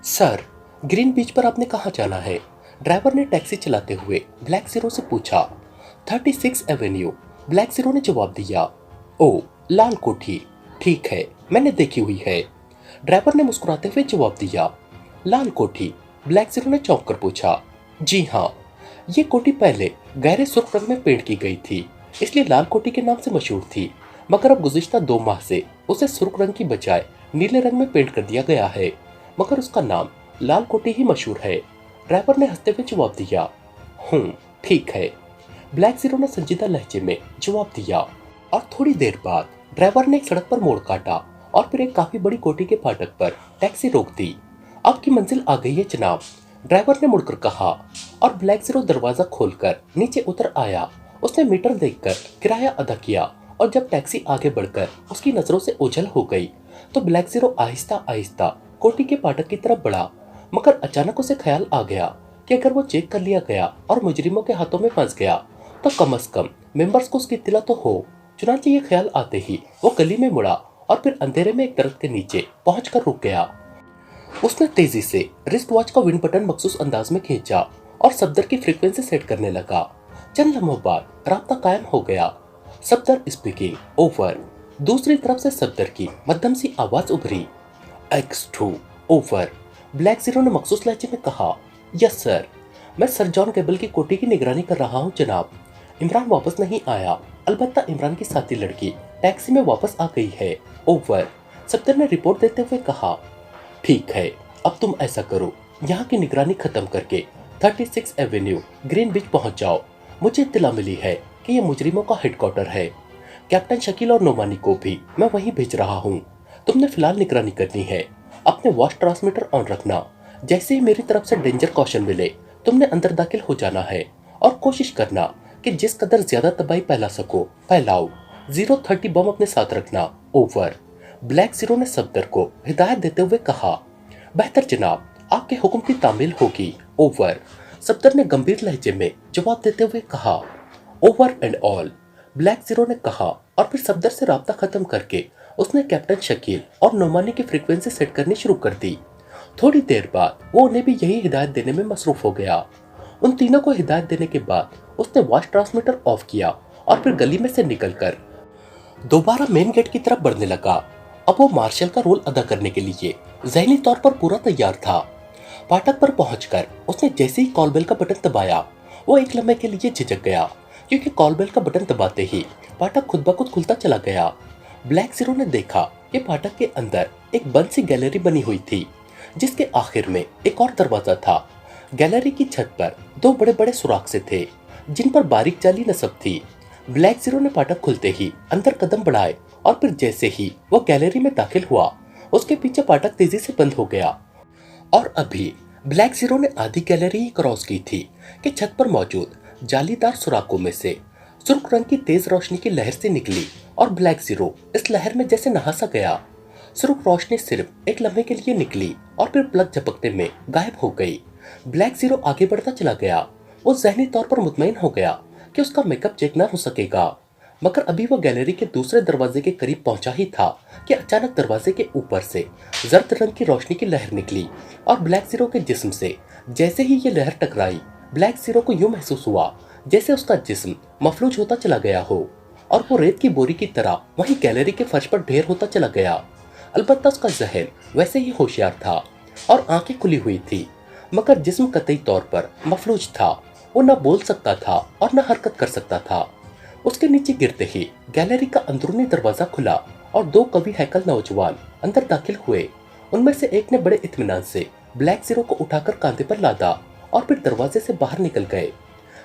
Sir, green बीच पर आपने कहाँ जाना है? ड्राइवर ने टैक्सी चलाते हुए ब्लैक ज़ीरो से पूछा। 36 एवेन्यू, ब्लैक ज़ीरो ने जवाब दिया। ओ, लाल कोठी, ठीक है, मैंने देखी हुई है। ड्राइवर ने मुस्कुराते हुए जवाब दिया। लाल कोठी, ब्लैक ज़ीरो ने चौंक कर पूछा। जी हाँ, ये कोठी पहले गहरे सुर्ख रंग में पेंट की गई थी, इसलिए लाल कोठी के नाम से मशहूर थी। मगर अब गुज़िश्ता 2 माह से उसे सुर्ख रंग की बजाय नीले रंग में पेंट कर दिया गया है, मगर उसका नाम लाल कोठी ही मशहूर है। ड्राइवर ने हंसते हुए जवाब दिया। ठीक है, ब्लैक ज़ीरो ने संजीदा लहजे में जवाब दिया। और थोड़ी देर बाद ड्राइवर ने एक सड़क पर मोड़ काटा और फिर एक काफी बड़ी कोठी के फाटक पर टैक्सी रोक दी। आपकी मंजिल आ गई है जनाब, ड्राइवर ने मुड़कर कहा। और ब्लैक ज़ीरो दरवाजा खोलकर नीचे उतर आया। उसने मीटर देखकर किराया अदा किया और जब टैक्सी आगे बढ़कर उसकी नजरों से ओझल हो गई तो ब्लैक ज़ीरो आहिस्ता आहिस्ता कोठी के फाटक की तरफ बढ़ा। मगर अचानक उसे ख्याल आ गया कि अगर वो चेक कर लिया गया और मुजरिमों के हाथों में फंस गया तो कम से कम मेंबर्स को उसकी इत्तला तो हो। चुनांचे ये ख्याल आते ही वो गली में मुड़ा और फिर अंधेरे में एक दरख्त के नीचे पहुंचकर रुक गया। उसने तेजी से रिस्ट वॉच का विंड बटन मखसूस अंदाज में खींचा और सफदर की फ्रीक्वेंसी सेट करने लगा। चंद लम्हों बाद राब्ता कायम हो गया। Safdar speaking, over. दूसरी तरफ से सफदर की मध्यम सी आवाज उभरी। X2, over. ब्लैक ज़ीरो ने मखसूस लहजे में कहा। यस सर, मैं सर जॉन केबल की कोठी की निगरानी कर रहा हूँ जनाब। इमरान वापस नहीं आया, अलबत्ता इमरान की साथी लड़की टैक्सी में वापस आ गई है, ओवर। सफदर ने रिपोर्ट देते हुए कहा। ठीक है, अब तुम ऐसा करो, यहाँ की निगरानी खत्म करके 36 एवेन्यू ग्रीन बीच पहुंच जाओ। मुझे इत्तला मिली है कि यह मुजरिमों का हेडक्वार्टर है। कैप्टन शकील और नोमानी को भी मैं वहीं भेज रहा हूँ। तुमने फिलहाल निगरानी करनी है, अपने वॉच ट्रांसमीटर ऑन रखना। जैसे ही मेरी तरफ से डेंजर कॉशन मिले तुमने अंदर दाखिल हो जाना है और कोशिश करना कि जिस कदर ज्यादा तबाही फैला सको फैलाओ। 030 बम अपने साथ रखना, ओवर। ब्लैक ज़ीरो ने सफदर को हिदायत देते हुए कहा। बेहतर जनाब, आपके हुक्म की तामील होगी, ओवर। सफदर ने गंभीर लहजे में जवाब देते हुए कहा। Over and all, black zero ने कहा और फिर सफदर से राब्ता खत्म करके उसने कैप्टन शकील और नोमानी की फ्रीक्वेंसी सेट करनी शुरू कर दी। थोड़ी देर बाद वो उन्हें भी यही हिदायत देने में मसरूफ हो गया। उन तीनों को हिदायत देने के बाद उसने वॉच ट्रांसमीटर ऑफ किया और फिर गली में से निकलकर दोबारा मेन गेट की तरफ बढ़ने लगा। अब वो मार्शल का रोल अदा करने के लिए ज़हनी तौर पर पूरा तैयार था। फाटक पर पहुंचकर उसने जैसे ही कॉल बेल का बटन दबाया वो एक लम्हे के लिए झिझक गया, क्योंकि कॉल बेल का बटन दबाते ही फाटक खुद ब खुद खुलता चला गया। ब्लैक ज़ीरो ने देखा कि फाटक के अंदर एक बंद सी गैलरी बनी हुई थी, जिसके आखिर में एक और दरवाजा था। गैलरी की छत पर 2 बड़े बड़े सुराख से थे, जिन पर बारीक जाली नस्ब थी। ब्लैक ज़ीरो ने फाटक खुलते ही अंदर कदम बढ़ाए और फिर जैसे ही वो गैलरी में दाखिल हुआ उसके पीछे फाटक तेजी से बंद हो गया। और अभी ब्लैक ज़ीरो ने आधी गैलरी ही क्रॉस की थी कि छत पर मौजूद जालीदार सुराखों में से सुर्ख रंग की तेज रोशनी की लहर से निकली और ब्लैक ज़ीरो इस लहर में जैसे नहा सा गया। सुर्ख रोशनी सिर्फ एक लम्हे के लिए निकली और फिर पलक झपकने में गायब हो गई। ब्लैक ज़ीरो आगे बढ़ता चला गया। वो ज़हनी तौर पर मुतमईन हो गया कि उसका मेकअप चेक ना हो सकेगा, मगर अभी वो गैलरी के दूसरे दरवाजे के करीब पहुंचा ही था कि अचानक दरवाजे के ऊपर से जर्द रंग की रोशनी की लहर निकली और ब्लैक ज़ीरो के जिस्म से जैसे ही ये लहर टकराई ब्लैक ज़ीरो को यूं महसूस हुआ जैसे उसका जिस्म मफलूज होता चला गया हो और वो रेत की बोरी की तरह वहीं गैलरी के फर्श पर ढेर होता चला गया। अलबत्ता उसका जहन वैसे ही होशियार था और आंखें खुली हुई थी, मगर जिस्म कतई तौर पर मफलूज था। वो न बोल सकता था और न हरकत कर सकता था। उसके नीचे गिरते ही गैलरी का अंदरूनी दरवाजा खुला और 2 कवि हैकल नौजवान अंदर दाखिल हुए। उनमें से एक ने बड़े इत्मीनान से ब्लैक ज़ीरो को उठाकर कांधे पर लादा और फिर दरवाजे से बाहर निकल गए।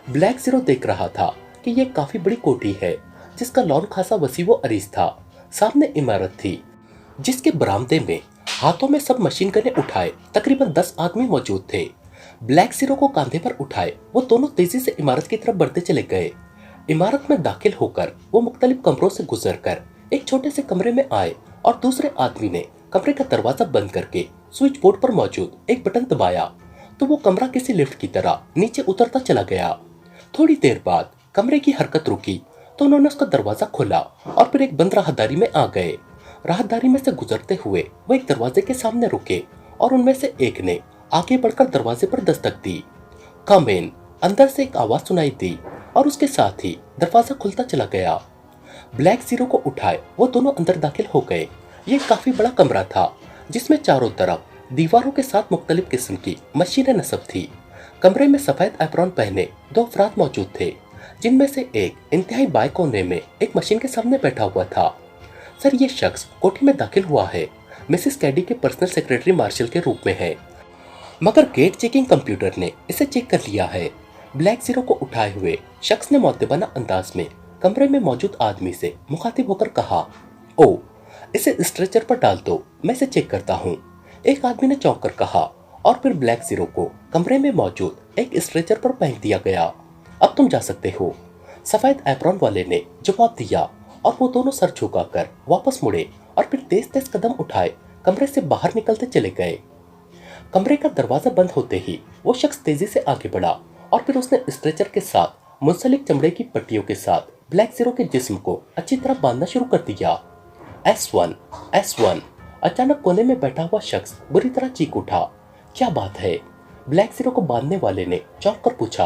ब्लैक ज़ीरो देख रहा था कि यह काफी बड़ी कोठी है, जिसका लॉन खासा वसी व अरीज था। सामने इमारत थी, जिसके बरामदे में हाथों में सब मशीन गनें उठाए तकरीबन 10 आदमी मौजूद थे। ब्लैक ज़ीरो को कांधे पर उठाए वो दोनों तेजी से इमारत की तरफ बढ़ते चले गए। इमारत में दाखिल होकर वो मुख्तलिफ कमरों से गुजरकर एक छोटे से कमरे में आए और दूसरे आदमी ने कमरे का दरवाजा बंद करके स्विच बोर्ड पर मौजूद एक बटन दबाया तो वो कमरा किसी लिफ्ट की तरह नीचे उतरता चला गया। थोड़ी देर बाद कमरे की हरकत रुकी तो उन्होंने उसका दरवाजा खोला और फिर एक बंद राहदारी में आ गए। राहदारी में से गुजरते हुए वो एक दरवाजे के सामने रुके और उनमें से एक ने आगे बढ़कर दरवाजे पर दस्तक दी। कम इन, अंदर से एक आवाज सुनाई दी और उसके साथ ही दरवाजा खुलता चला गया। ब्लैक जीरो को उठाए वो दोनों अंदर दाखिल हो गए। ये काफी बड़ा कमरा था जिसमें चारों तरफ दीवारों के साथ मुख्तलिफ किस्म की मशीनें नस्ब थी। कमरे में सफेद एप्रॉन पहने दो अफराद मौजूद थे, जिनमें से एक इंतहाई बाएं कोने में एक मशीन के सामने बैठा हुआ था। सर, ये शख्स कोठी में दाखिल हुआ है, मिसेस कैडी के पर्सनल सेक्रेटरी मार्शल के रूप में है, मगर गेट चेकिंग कंप्यूटर ने इसे चेक कर लिया है। ब्लैक जीरो को उठाए हुए शख्स ने मुअद्दबाना अंदाज में कमरे में मौजूद आदमी से मुखातिब होकर कहा, ओ, इसे स्ट्रेचर पर डाल दो, मैं इसे चेक करता हूँ। एक आदमी ने चौंक कर कहा और फिर ब्लैक जीरो को कमरे में मौजूद एक स्ट्रेचर पर फेंक दिया गया। अब तुम जा सकते हो, सफेद एप्रॉन वाले ने जवाब दिया और वो दोनों सर झुकाकर वापस मुड़े और फिर तेज तेज कदम उठाए कमरे से बाहर निकलते चले गए। कमरे का दरवाजा बंद होते ही वो शख्स तेजी से आगे बढ़ा और फिर उसने स्ट्रेचर के साथ मुंसलिक चमड़े की पट्टियों के साथ ब्लैक जीरो के जिस्म को अच्छी तरह बांधना शुरू कर दिया। S1, S1। अचानक कोने में बैठा हुआ शख्स बुरी तरह चीख उठा। क्या बात है? ब्लैक जीरो को बांधने वाले ने चौंक कर पूछा।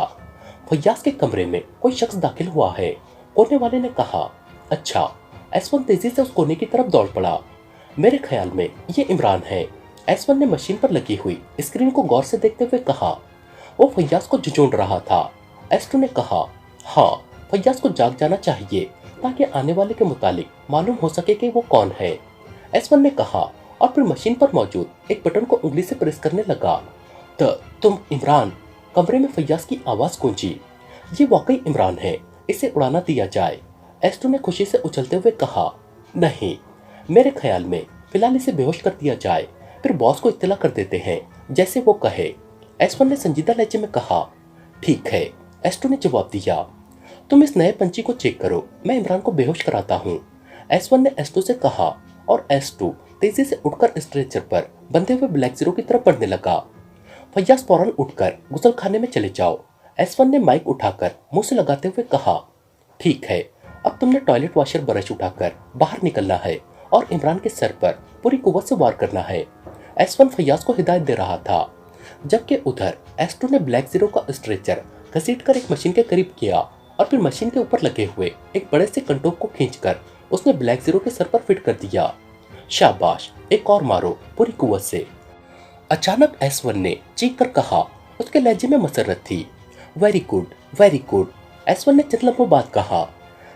फैयाज के कमरे में कोई शख्स दाखिल हुआ है, कोने वाले ने कहा। अच्छा। S1 तेजी से उस कोने की तरफ दौड़ पड़ा। मेरे ख्याल में ये इमरान है। S1 ने मशीन पर लगी हुई स्क्रीन को गौर से देखते हुए कहा। वो फैयाज को झुंझुन रहा था। S2 ने कहा, हाँ, फैयाज को जाग जाना चाहिए ताकि आने वाले के मुतालिक मालूम हो सके कि वो कौन है। S1 ने कहा और फिर मशीन पर मौजूद एक बटन को उंगली से प्रेस करने लगा। तुम इमरान? कमरे में फैयाज की आवाज गूंजी। ये वाकई इमरान है, इसे उड़ाना दिया जाए। S2 ने खुशी से उछलते हुए कहा, नहीं, मेरे ख्याल में फिलहाल इसे बेहोश कर दिया जाए, फिर बॉस को इत्तला कर देते हैं जैसे वो कहे। S1 ने संजीदा लहजे में कहा। ठीक है, S2 ने जवाब दिया। तुम इस नए पंछी को चेक करो, मैं इमरान को बेहोश कराता हूँ। S1 ने S2 से कहा और S2 तेजी से उठकर स्ट्रेचर पर बंधे हुए ब्लैक जीरो की तरफ बढ़ने लगा। फैयाज फौरन उठकर गुसल खाने में चले जाओ। S1 ने माइक उठाकर मुंह से लगाते हुए कहा। ठीक है, अब तुमने टॉयलेट वॉशर ब्रश उठाकर बाहर निकलना है और इमरान के सर पर पूरी कुव्वत से वार करना है। S1 फैयाज को हिदायत दे रहा था, जबकि उधर S2 ने ब्लैक जीरो का स्ट्रेचर घसीटकर एक मशीन के करीब किया और फिर मशीन के ऊपर लगे हुए एक बड़े से कंटोप को खींचकर उसने ब्लैक जीरो के सर पर फिट कर दिया। शाबाश, एक और मारो पूरी कुव्वत से। अचानक S1 ने चीख कर कहा। उसके लहजे में मसरत थी। Very good, very good. S1 ने चंद लम्हों बाद कहा।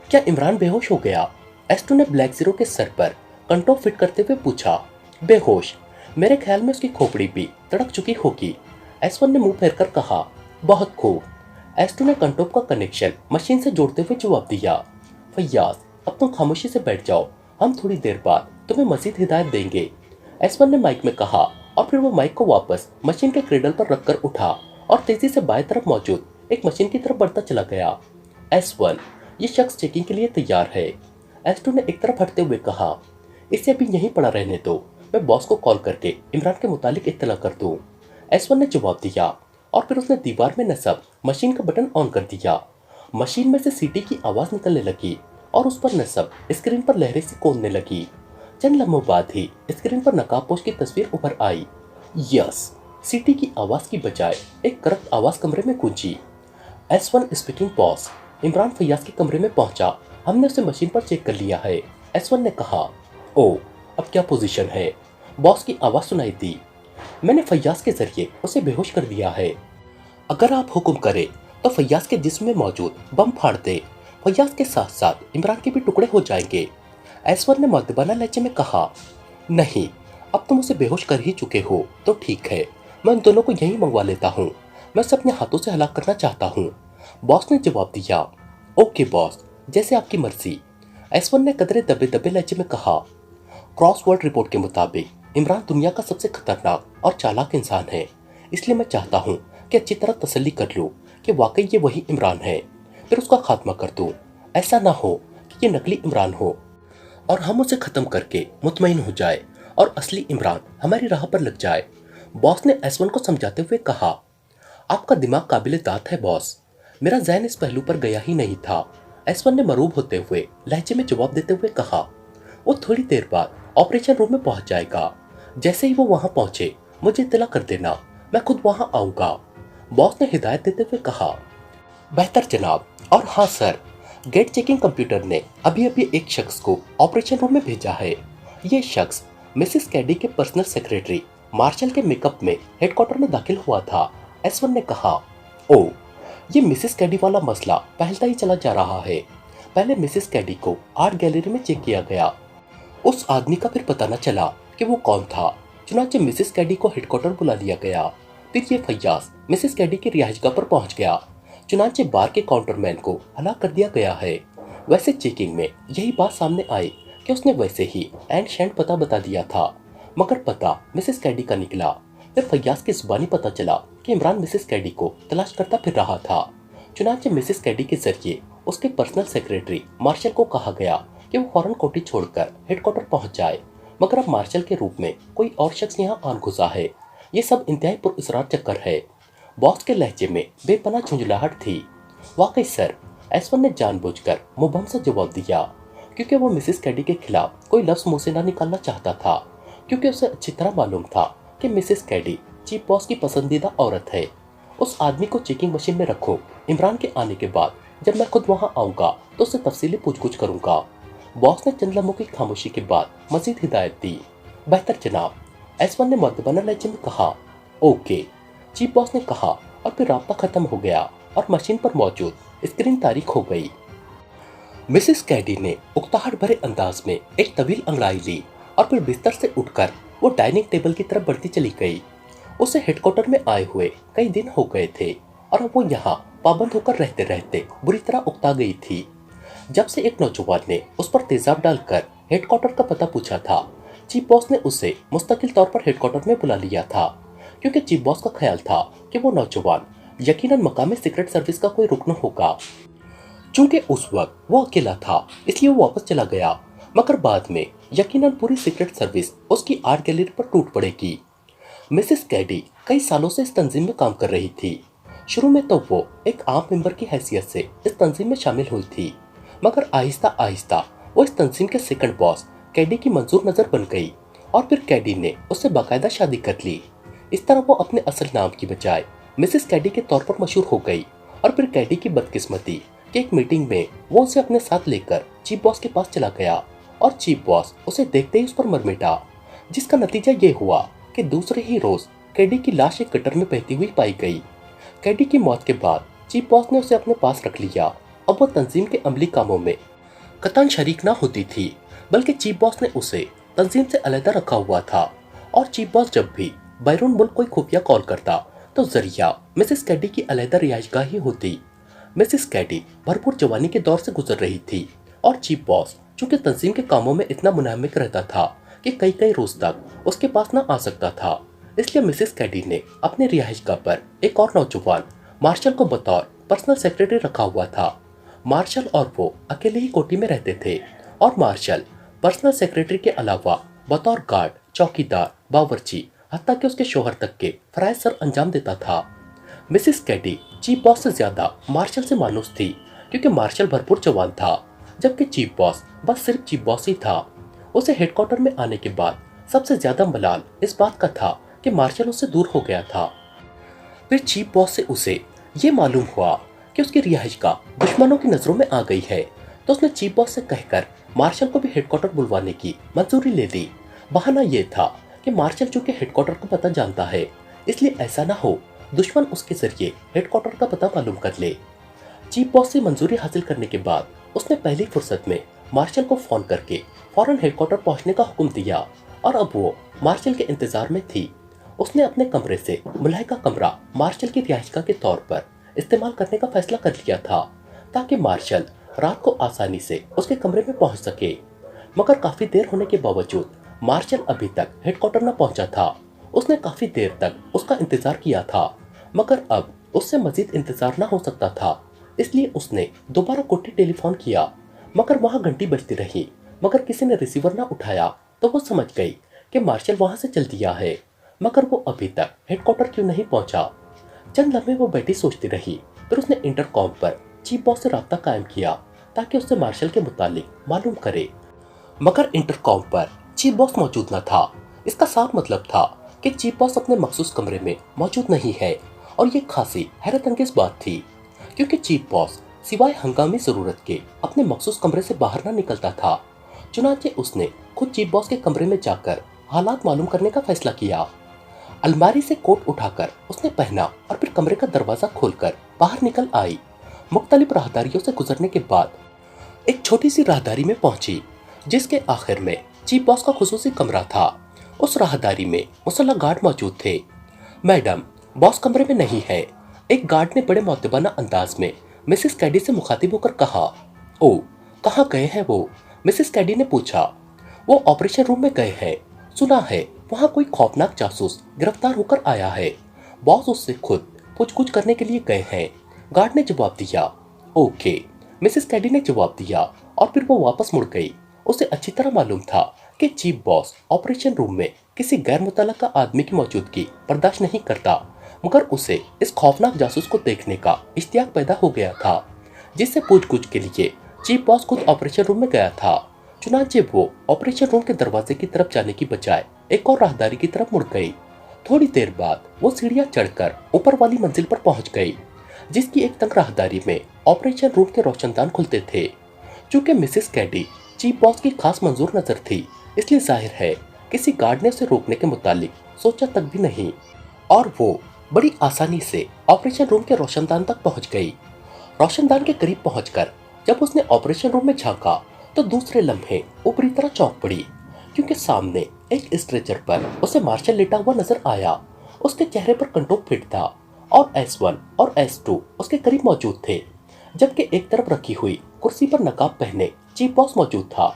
क्या इमरान बेहोश हो गया? S2 ने ब्लैक जीरो के सर पर कंटोप फिट करते हुए पूछा। बेहोश? मेरे ख्याल में उसकी खोपड़ी भी तड़क चुकी होगी। S1 ने मुंह फेरकर कहा। बहुत खूब। S2 ने कंटोप का कनेक्शन मशीन से जोड़ते हुए जवाब दिया। फैयाज, अब तुम खामोशी से बैठ जाओ, हम थोड़ी देर बाद तुम्हें मजीद हिदायत देंगे। S1 ने माइक में कहा और फिर वो माइक को वापस मशीन के क्रेडल पर रखकर उठा और तेजी से बाएं तरफ मौजूद एक मशीन की तरफ बढ़ता चला गया। S1, ये शख्स चेकिंग के लिए तैयार है। S2 ने एक तरफ हटते हुए कहा। इसे अभी यहीं पड़ा रहने दो, मैं बॉस को कॉल करके इमरान के मुतालिक इत्तला कर दूं। S1 ने जवाब दिया और फिर उसने दीवार में नस्ब मशीन का बटन ऑन कर दिया। मशीन में से सीटी की आवाज निकलने लगी और उस पर नस्ब स्क्रीन पर लहरें सी कूदने लगी। चंद लम्हों बाद ही स्क्रीन पर नकाबपोश की तस्वीर उभर आई। यस, सीटी की आवाज की बजाय एक करक आवाज कमरे में गूंजी। S1 speaking boss. Imran Faiyaz के कमरे में पहुंचा, हमने उसे मशीन पर चेक कर लिया है। S1 ने कहा। ओ, अब क्या पोजीशन है? बॉस की आवाज सुनाई दी। मैंने फैयाज के जरिए उसे बेहोश कर दिया है। अगर आप हुक्म करें तो फैयाज के जिस्म में मौजूद बम फाड़ दे। फैयाज के साथ साथ इमरान के भी टुकड़े हो जाएंगे। S1 ने मुअद्दबाना लहजे में कहा। नहीं, अब तुम उसे बेहोश कर ही चुके हो तो ठीक है, मैं उन दोनों को यहीं मंगवा लेता हूँ। मैं उसे अपने हाथों से हलाक करना चाहता हूँ। बॉस ने जवाब दिया। ओके बॉस, जैसे आपकी मर्जी। S1 ने कदरे दबे दबे लहजे में कहा। क्रॉसवर्ड रिपोर्ट के मुताबिक इमरान दुनिया का सबसे खतरनाक और चालाक इंसान है, इसलिए मैं चाहता हूँ कि अच्छी तरह तसल्ली कर लूँ कि वाकई ये वही इमरान है, फिर उसका खात्मा कर दूँ। ऐसा ना हो कि ये नकली इमरान हो और हम उसे खत्म करके मुतमईन हो जाए और असली इमरान हमारी राह पर लग जाए। बॉस ने S1 को समझाते हुए कहा। आपका दिमाग काबिले दात है बॉस, मेरा ज़हन इस पहलू पर गया ही नहीं था। S1 ने मरूब होते हुए लहजे में जवाब देते हुए कहा। वो थोड़ी देर बाद ऑपरेशन रूम में पहुंच जाएगा। जैसे ही वो वहां पहुंचे मुझे इत्तला कर देना, मैं खुद वहां आऊंगा। बॉस ने हिदायत देते हुए कहा। बेहतर जनाब। और हाँ सर, गेट चेकिंग कंप्यूटर ने अभी अभी एक शख्स को ऑपरेशन रूम में भेजा है। ये शख्स मिसेस कैडी के पर्सनल सेक्रेटरी मार्शल के मेकअप में हेडक्वार्टर में दाखिल हुआ था। एस1 ने कहा। ओ, ये मिसेस कैडी वाला मसला फैलता ही चला जा रहा है। पहले मिसेस कैडी को आर्ट गैलरी में चेक किया गया। उस आदमी का फिर पता न चला कि वो कौन था। चुनाचे मिसेस कैडी को हेडक्वार्टर बुला लिया गया। फिर ये फैयाज मिसेस कैडी की रिहाइशगाह पर पहुंच गया। चुनाचे बार के काउंटरमैन को हलाक कर दिया गया है। वैसे चेकिंग में यही बात सामने आई कि उसने वैसे ही एंड शैंड पता बता दिया था, मगर पता मिसेस कैडी का निकला। फिर फैयाज की जुबानी पता चला कि इमरान मिसेस कैडी को तलाश करता फिर रहा था। चुनाचे मिसेस कैडी के जरिए उसके पर्सनल सेक्रेटरी मार्शल को कहा गया कि वो फौरन कोठी छोड़कर हेडक्वार्टर पहुंच जाए, मगर अब मार्शल के रूप में कोई और शख्स यहाँ आन घुसा है। ये सब इंतहाई पुरअसरार चक्कर है। बॉस के लहजे में बेपनाह झुंझलाहट थी। वाकई सर, एस1 ने जानबूझकर मुबहम से जवाब दिया, क्योंकि वो मिसेस कैडी के खिलाफ कोई लफ्ज मुंह से ना निकालना चाहता था, क्योंकि उसे अच्छी तरह मालूम था कि मिसेस कैडी चीफ बॉस की पसंदीदा औरत है। उस आदमी को चेकिंग मशीन में रखो। इमरान के आने के बाद जब मैं खुद वहां आऊंगा तो उससे तफसीली पूछगुछ करूंगा। बॉस ने चंद लम्हों की खामोशी के बाद मजीद हिदायत दी। बेहतर जनाब, एस1 ने मुअद्दबाना लहजे में कहा। ओके, चीफ बॉस ने कहा, और फिर राब्ता खत्म हो गया और मशीन पर मौजूद स्क्रीन तारीख हो गई। मिसेस कैडी ने उकताहट भरे अंदाज में एक तवील अंगड़ाई ली और फिर बिस्तर से उठकर वो डाइनिंग टेबल की तरफ बढ़ती चली गई। उसे हेडक्वार्टर में आए हुए कई दिन हो गए थे और अब वो यहाँ पाबंद होकर रहते रहते बुरी तरह उकता गई थी। जब से एक नौजवान ने उस पर तेजाब डालकर हेडक्वार्टर का पता पूछा था, चीफ बॉस ने उसे मुस्तकिल तौर पर हेडक्वार्टर में बुला लिया था, क्योंकि चीफ बॉस का ख्याल था कि वो नौजवान यकीनन मकामी सीक्रेट सर्विस का कोई रुकन होगा। चूंकि उस वक्त वो अकेला था, इसलिए वो वापस चला गया, मगर बाद में यकीनन पूरी सीक्रेट सर्विस उसकी आर्ट गैलरी पर टूट पड़ेगी। मिसेस कैडी कई सालों से इस तंजीम में काम कर रही थी। शुरू में तो वो एक आम मेंबर की हैसियत से इस तंजीम में शामिल हुई थी, मगर आहिस्ता आहिस्ता वो इस तंजीम के सेकंड बॉस कैडी की मंजूर नजर बन गई और फिर कैडी ने उससे बाकायदा शादी कर ली। इस तरह वो अपने असल नाम की बजाय मिसेस कैडी के तौर पर मशहूर हो गई। और फिर कैडी की बदकिस्मती कि एक मीटिंग में वो उसे अपने साथ लेकर चीफ बॉस के पास चला गया और चीफ बॉस उसे देखते ही उस पर मरमिटा, जिसका नतीजा ये हुआ कि दूसरे ही रोज कैडी की लाश एक गटर में बहती हुई पाई गई। कैडी की मौत के बाद चीफ बॉस ने उसे अपने पास रख लिया। अब वो तंजीम के अमली कामों में कतन शरीक ना होती थी, बल्कि चीफ बॉस ने उसे तंजीम से अलहदा रखा हुआ था। और चीफ बॉस जब भी बैरून मुल्क कोई खुफिया कॉल करता तो जरिया मिसेस कैडी की अलहदा रिहाइशगाह ही होती। मिसेस कैडी भरपूर जवानी के दौर से गुजर रही थी और चीफ बॉस चूंकि तंजीम के कामों में इतना मुनहमिक रहता था कि कई कई रोज तक उसके पास ना आ सकता था, इसलिए मिसेस कैडी ने अपने रिहाइशगाह पर एक और नौजवान मार्शल को बतौर पर्सनल सेक्रेटरी रखा हुआ था। मार्शल और वो अकेले ही कोठी में रहते थे और मार्शल पर्सनल सेक्रेटरी के अलावा बतौर गार्ड, चौकीदार, बावर्ची, हत्ता कि उसके शोहर तक के फराइज सर अंजाम देता था। मिसेस कैडी चीफ बॉस से ज्यादा मार्शल से मानूस थी, क्योंकि मार्शल भरपूर जवान था, जबकि चीफ बॉस बस सिर्फ चीफ बॉस ही था। उसे हेडक्वार्टर में आने के बाद सबसे ज्यादा मलाल इस बात का था कि मार्शल उससे दूर हो गया था। फिर चीफ बॉस से उसे ये मालूम हुआ कि उसकी रिहाइशगाह दुश्मनों की नजरों में आ गई है, तो उसने चीफ बॉस से कहकर मार्शल को भी हेडक्वार्टर बुलवाने की मंजूरी ले ली। बहाना यह था कि मार्शल चूंकि हेडक्वार्टर का पता जानता है, इसलिए ऐसा ना हो दुश्मन उसके जरिए हेडक्वार्टर का पता मालूम कर ले। चीफ बॉस से मंजूरी हासिल करने के बाद उसने पहली फुर्सत में मार्शल को फोन करके फौरन हेडक्वार्टर पहुंचने का हुक्म दिया और अब वो मार्शल के इंतजार में थी। उसने अपने कमरे से मुलाहिका कमरा मार्शल की रिहाइशगाह के तौर पर इस्तेमाल करने का फैसला कर लिया था, ताकि मार्शल रात को आसानी से उसके कमरे में पहुंच सके। मगर काफी देर होने के बावजूद मार्शल अभी तक हेडक्वार्टर न पहुंचा था। उसने काफी देर तक उसका इंतजार किया था, मगर अब उससे मजीद इंतजार न हो सकता था, इसलिए उसने दोबारा कोठी टेलीफोन किया, मगर वहां घंटी बजती रही, मगर किसी ने रिसीवर न उठाया। तो वो समझ गई कि मार्शल वहां से चल दिया है, मगर वो अभी तक हेडक्वार्टर क्यों नहीं पहुंचा। चंद लम्हे वो बैठी सोचती रही, फिर उसने इंटरकॉम पर चीफ बॉस से राब्ता कायम किया ताकि उससे मार्शल के मुतालिक मालूम करे, मगर इंटरकॉम पर चीफ बॉस मौजूद न था। इसका साफ मतलब था कि कि चीफ बॉस अपने मखसूस कमरे में मौजूद नहीं है और ये खासी हैरत अंगेज बात थी, क्योंकि चीफ बॉस सिवाय हंगामी जरूरत के अपने मखसूस कमरे से बाहर ना निकलता था। चुनांचे उसने खुद चीफ बॉस के कमरे में जाकर हालात मालूम करने का फैसला किया। अलमारी से कोट उठाकर उसने पहना और फिर कमरे का दरवाजा खोलकर बाहर निकल आई। मुख्तलिफ राहदारियों से गुजरने के बाद एक छोटी सी राहदारी में पहुंची, जिसके आखिर में चीफ बॉस का खुसूसी कमरा था। उस राहदारी में मुसल्ला गार्ड मौजूद थे। मैडम, बॉस कमरे में नहीं है, एक गार्ड ने बड़े मौतबाना अंदाज में मिसेस कैडी से मुखातिब होकर कहा। ओ, कहाँ गए हैं वो? मिसेस कैडी ने पूछा। वो ऑपरेशन रूम में गए हैं, सुना है वहाँ कोई खौफनाक जासूस गिरफ्तार होकर आया है। बॉस उससे खुद पूछगछ करने के लिए गए हैं, गार्ड ने जवाब दिया। ओके, मिसेस कैडी ने जवाब दिया और फिर वो वापस मुड़ गई। उसे अच्छी तरह मालूम था कि चीफ बॉस ऑपरेशन रूम में किसी गैर मुतल्लका आदमी की मौजूदगी बर्दाश्त नहीं करता, मगर उसे इस खौफनाक जासूस को देखने का इश्तियाक पैदा हो गया था, जिससे पूछगछ के लिए चीफ बॉस खुद ऑपरेशन रूम में गया था। चुनांचे वो ऑपरेशन रूम के दरवाजे की तरफ जाने की बजाय एक और राहदारी की तरफ मुड़ गई। थोड़ी देर बाद वो सीढ़ियां चढ़कर ऊपर वाली मंजिल पर पहुंच गई, जिसकी एक तंग राहदारी में ऑपरेशन रूम के रोशनदान खुलते थे। चूंकि मिसेस कैडी चीफ बॉस की खास मंजूर नजर थी, इसलिए जाहिर है किसी गार्ड ने उसे रोकने के मुतालिक सोचा तक भी नहीं, और वो बड़ी आसानी से ऑपरेशन रूम के रोशनदान तक पहुंच गई। रोशनदान के करीब पहुंचकर जब उसने ऑपरेशन रूम में झांका तो दूसरे लम्हे वो बुरी तरह चौंक पड़ी, क्योंकि सामने एक स्ट्रेचर पर उसे मार्शल लेटा हुआ नजर आया। उसके चेहरे पर कंटोक फिट था और S1 और S2 उसके करीब मौजूद थे, जबकि एक तरफ रखी हुई कुर्सी पर नकाब पहने चीफ बॉस मौजूद था।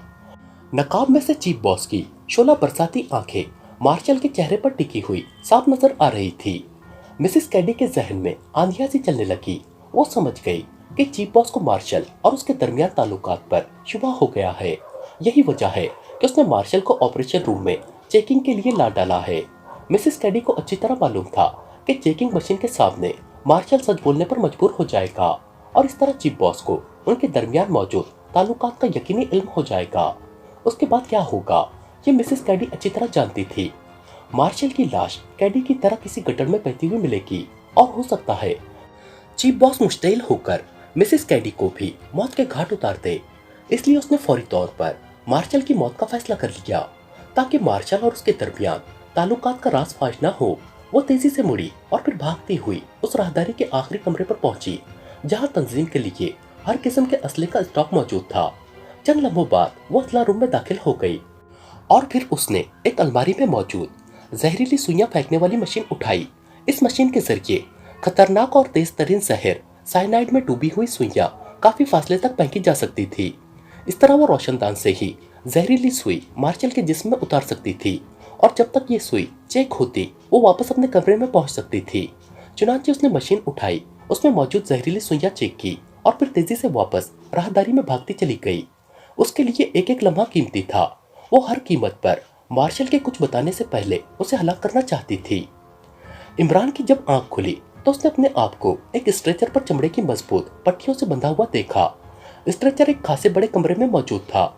नकाब में से चीफ बॉस की शोला बरसाती आंखें मार्शल के चेहरे पर टिकी हुई साफ नजर आ रही थी। मिसेस कैडी के जहन में आंधियां सी चलने लगी। वो समझ गई कि चीफ बॉस को मार्शल और उसके दरमियान ताल्लुकात पर शुबा हो गया है। यही वजह है कि उसने मार्शल को ऑपरेशन रूम में चेकिंग के लिए ला डाला है। मिसेस कैडी को अच्छी तरह मालूम था कि चेकिंग मशीन के सामने मार्शल सच बोलने पर मजबूर हो जाएगा और इस तरह चीफ बॉस को उनके दरमियान मौजूद ताल्लुकात का यकीनी इल्म हो जाएगा। उसके बाद क्या होगा ये मिसेस कैडी अच्छी तरह जानती थी। मार्शल की लाश कैडी की तरह किसी गटर में बहती हुई मिलेगी और हो सकता है चीफ बॉस मुश्तइल होकर मिसेस कैडी को भी मौत के घाट उतार दे। इसलिए उसने फौरी तौर पर मार्शल की मौत का फैसला कर लिया, ताकि मार्शल और उसके दरमियान ताल्लुकात का राज फाश न हो। वो तेजी से मुड़ी और फिर भागती हुई उस राहदारी के आखिरी कमरे पर पहुंची, जहां तंजीम के लिए हर किस्म के असले का स्टॉक मौजूद था। चंद लम्हों बाद वो असला रूम में दाखिल हो गई और फिर उसने एक अलमारी में मौजूद जहरीली सुइयां फेंकने वाली मशीन उठाई। इस मशीन के जरिए खतरनाक और तेज तरीन जहर साइनाइड में डूबी हुई सुइयां काफी फासले तक फेंकी जा सकती थी। इस तरह वो रोशनदान से ही जहरीली सुई मार्शल के जिस्म में उतार सकती थी, और जब तक ये सुई चेक होती वो वापस अपने कमरे में पहुंच सकती थी। चुनांचे उसने मशीन उठाई, उसमें मौजूद जहरीली सुइयां चेक की और फिर तेजी से वापस राहदारी में भागती चली गई। उसके लिए एक एक लम्हा कीमती था। वो हर कीमत पर मार्शल के कुछ बताने से पहले उसे हलाक करना चाहती थी। इमरान की जब आंख खुली तो उसने अपने आप को एक स्ट्रेचर पर चमड़े की मजबूत पट्टियों से बंधा हुआ देखा। स्ट्रेचर एक खासे बड़े कमरे में मौजूद था,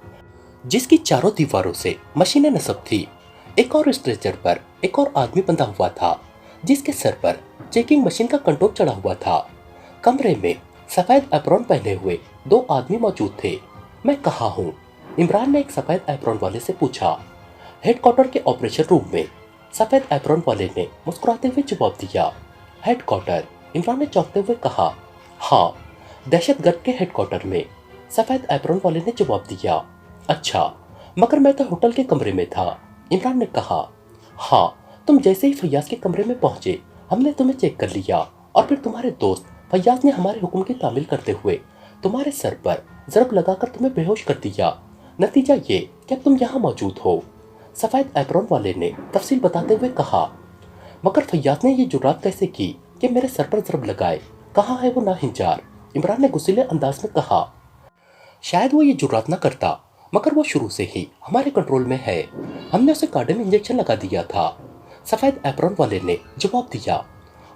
जिसकी चारों दीवारों से मशीनें नस्ब थी। एक और स्ट्रेचर पर एक और आदमी बंधा हुआ था, जिसके सर पर चेकिंग मशीन का कंट्रोल चढ़ा हुआ था। कमरे में सफेद एप्रॉन पहने हुए दो आदमी मौजूद थे। मैं कहाँ हूँ? इमरान ने एक सफेद एप्रॉन वाले से पूछा। हेडक्वार्टर के ऑपरेशन रूम में, सफेद एप्रॉन वाले ने मुस्कुराते हुए जवाब दिया। हेडक्वार्टर? इमरान ने चौंकते हुए कहा। हाँ, दहशतगर्द के हेडक्वार्टर में, सफेद एप्रॉन वाले ने जवाब दिया। अच्छा, मगर मैं तो होटल के कमरे में था, इमरान ने कहा। हाँ, तुम जैसे ही फैयाज के कमरे में पहुंचे हमने तुम्हें चेक कर लिया और फिर तुम्हारे दोस्त फैयाज ने हमारे हुक्म की तामील करते हुए तुम्हारे सर पर जरब लगाकर तुम्हें बेहोश कर दिया। नतीजा ये कि अब तुम यहाँ मौजूद हो, सफेद एप्रॉन वाले ने तफसील बताते हुए कहा। मगर फैयाज ने ये जुर्रात कैसे की कि मेरे सर पर जरब लगाए? कहाँ है वो नाहिंजार? इमरान ने गुस्सीले अंदाज में कहा। शायद वो ये जुर्रात ना करता, मगर वो शुरू से ही हमारे कंट्रोल में है। हमने उसे कार्डियम इंजेक्शन लगा दिया था, सफेद एप्रॉन वाले ने जवाब दिया।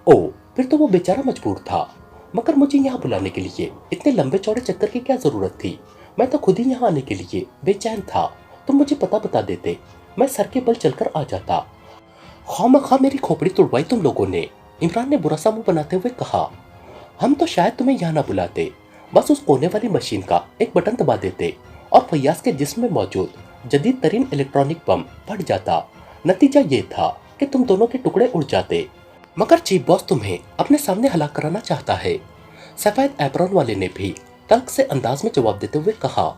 ओ, फिर तो वो बेचारा मजबूर था, मगर मुझे यहाँ बुलाने के लिए इतने लंबे चौड़े चक्कर की क्या जरूरत थी? मैं तो खुद ही यहाँ आने के लिए बेचैन था। तुम मुझे पता बता देते, मैं सर के बल चलकर आ जाता। खामखा मेरी खोपड़ी तोड़वाई तुम लोगों ने, इमरान ने बुरा सा मुंह बनाते हुए कहा। हम तो शायद तुम्हें यहाँ ना बुलाते, बस उस कोने वाली मशीन का एक बटन दबा देते और फैयाज के जिस्म में मौजूद जदीद तरीन इलेक्ट्रॉनिक बम फट जाता। नतीजा ये था कि तुम दोनों के टुकड़े उड़ जाते। मगर चीफ बॉस तुम्हें अपने सामने हलाक कराना चाहता है, सफेद एप्रॉन वाले ने भी तल्ख से अंदाज में जवाब देते हुए कहा।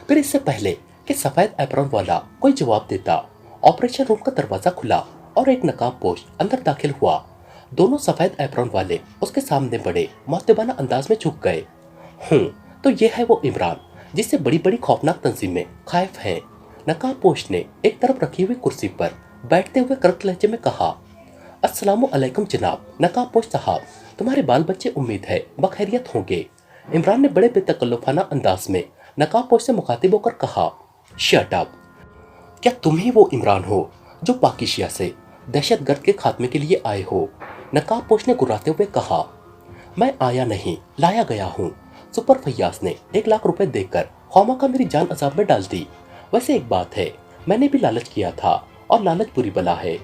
फिर इससे पहले कि सफेद एप्रॉन वाला कोई जवाब देता, ऑपरेशन रूम का दरवाजा खुला और एक नकाबपोश अंदर दाखिल हुआ। दोनों सफेद एप्रॉन वाले उसके सामने बड़े मुअद्दिबाना अंदाज में झुक गए। तो ये है वो इमरान जिससे बड़ी बड़ी खौफनाक तंजीमें खाइफ हैं। नकाबपोश ने एक तरफ रखी हुई कुर्सी पर बैठते हुए करक लहजे में कहा। अस्सलामु अलैकुम जनाब नकाबपोश साहब, तुम्हारे बाल बच्चे उम्मीद है बखैरियत होंगे। इमरान ने बड़े बेतकल्लुफाना अंदाज में नकाबपोश से मुखातिब होकर कहा। शट अप, क्या तुम ही वो इमरान हो जो पाकिस्तान से दहशतगर्द के खात्मे के लिए आए हो? नकाबपोश ने गुर्राते हुए कहा। मैं आया नहीं, लाया गया हूँ। सुपर फैयाज ने 1 लाख रुपए देकर खौमाखा मेरी जान अजाब में डाल दी। वैसे एक बात है, मैंने भी लालच किया था और लालच बुरी बला है।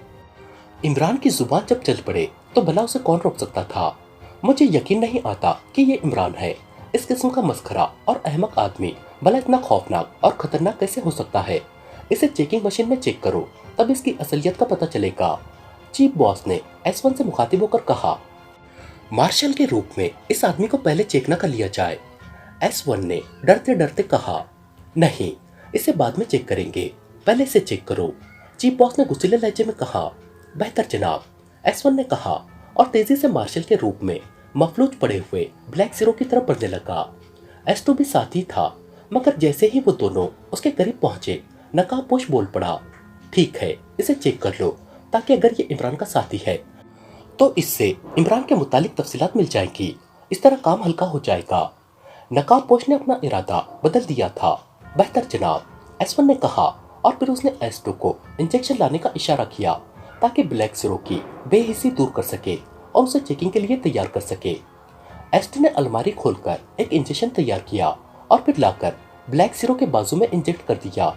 इमरान की जुबान जब चल पड़े तो भला उसे कौन रोक सकता था? मुझे यकीन नहीं आता कि ये इमरान है। इस किस्म का मस्खरा और अहमक आदमी भला इतना खौफनाक और खतरनाक कैसे हो सकता है? इसे चेकिंग मशीन में चेक करो, तब इसकी असलियत का पता चलेगा। चीफ बॉस ने S1 से मुखातिब होकर कहा। मार्शल के रूप में इस आदमी को पहले चेक न कर लिया जाए? S1 ने डरते डरते कहा। नहीं, इसे बाद में चेक करेंगे, पहले इसे चेक करो। चीफ बॉस ने गुस्सीले लहजे में कहा। बेहतर जनाब, S1 ने कहा और तेजी से मार्शल के रूप में मफलूज पड़े हुए ब्लैक जीरो की तरफ बढ़ने लगा। S2 भी साथ ही था, मगर जैसे ही वो दोनों उसके करीब पहुंचे नकाबपोश बोल पड़ा। ठीक है, इसे चेक कर लो, ताकि अगर ये इमरान का साथी है तो इससे इमरान के मुतालिक तफसीलात मिल जाएंगी। इस तरह काम हल्का हो जाएगा। नकाबपोश ने अपना इरादा बदल दिया था। बेहतर जनाब, S1 ने कहा और फिर उसने S2 को इंजेक्शन लाने का इशारा किया ताकि ब्लैक जीरो की बेहिसी दूर कर सके और उसे चेकिंग के लिए तैयार कर सके। S2 ने अलमारी खोलकर एक इंजेक्शन तैयार किया और फिर लाकर ब्लैक जीरो के बाजू में इंजेक्ट कर दिया।